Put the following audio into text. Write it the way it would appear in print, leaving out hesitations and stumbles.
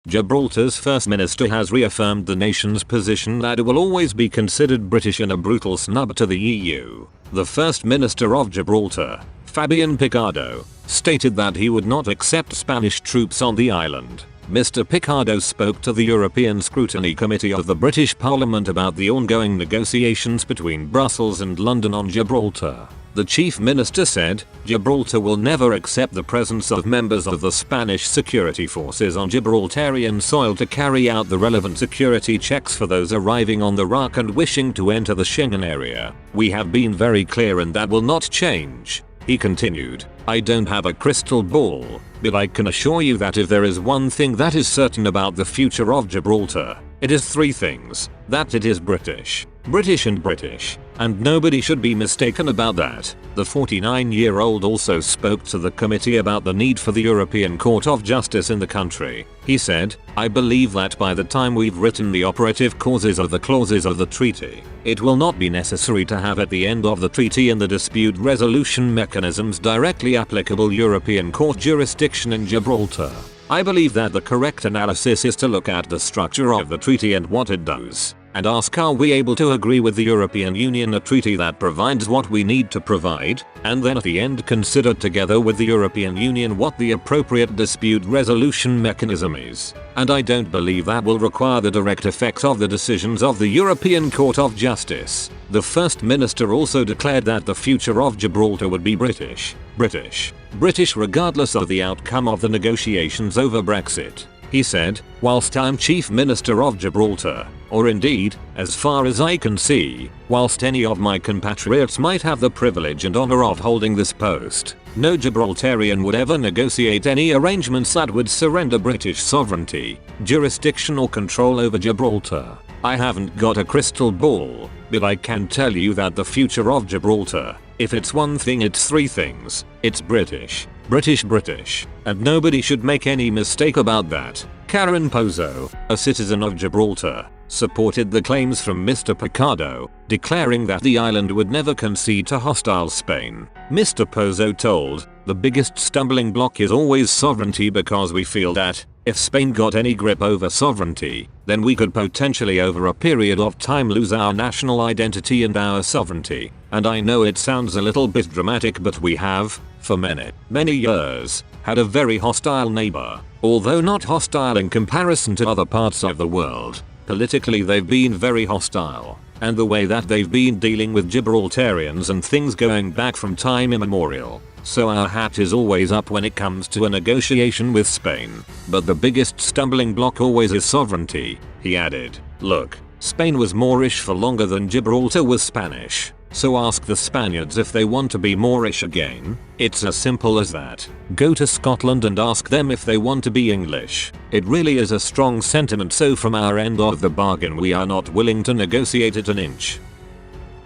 Gibraltar's First Minister has reaffirmed the nation's position that it will always be considered British in a brutal snub to the EU. The First Minister of Gibraltar, Fabian Picardo, stated that he would not accept Spanish troops on the island. Mr. Picardo spoke to the European Scrutiny Committee of the British Parliament about the ongoing negotiations between Brussels and London on Gibraltar. The Chief Minister said, Gibraltar will never accept the presence of members of the Spanish security forces on Gibraltarian soil to carry out the relevant security checks for those arriving on the RUC and wishing to enter the Schengen area. We have been very clear and that will not change. He continued, I don't have a crystal ball, but I can assure you that if there is one thing that is certain about the future of Gibraltar, it is three things: that it is British, and nobody should be mistaken about that. The 49-year-old also spoke to the committee about the need for the European Court of Justice in the country. He said, I believe that by the time we've written the operative clauses of the treaty, it will not be necessary to have at the end of the treaty in the dispute resolution mechanisms directly applicable European Court jurisdiction in Gibraltar. I believe that the correct analysis is to look at the structure of the treaty and what it does, and ask, are we able to agree with the European Union a treaty that provides what we need to provide, and then at the end consider together with the European Union what the appropriate dispute resolution mechanism is. And I don't believe that will require the direct effects of the decisions of the European Court of Justice. The First Minister also declared that the future of Gibraltar would be British regardless of the outcome of the negotiations over Brexit. He said, whilst I'm Chief Minister of Gibraltar, or indeed, as far as I can see, whilst any of my compatriots might have the privilege and honour of holding this post, no Gibraltarian would ever negotiate any arrangements that would surrender British sovereignty, jurisdiction or control over Gibraltar. I haven't got a crystal ball, but I can tell you that the future of Gibraltar, if it's one thing, it's three things: it's British, and nobody should make any mistake about that. Karen Pozo, a citizen of Gibraltar, supported the claims from Mr. Picardo, declaring that the island would never concede to hostile Spain. Mr. Pozo told, the biggest stumbling block is always sovereignty, because we feel that, if Spain got any grip over sovereignty, then we could potentially over a period of time lose our national identity and our sovereignty. And I know it sounds a little bit dramatic, but we have, for many years, had a very hostile neighbor. Although not hostile in comparison to other parts of the world, politically they've been very hostile. And the way that they've been dealing with Gibraltarians and things going back from time immemorial. So our hat is always up when it comes to a negotiation with Spain. But the biggest stumbling block always is sovereignty, he added. Look, Spain was Moorish for longer than Gibraltar was Spanish. So ask the Spaniards if they want to be Moorish again. It's as simple as that. Go to Scotland and ask them if they want to be English. It really is a strong sentiment, so from our end of the bargain we are not willing to negotiate it an inch.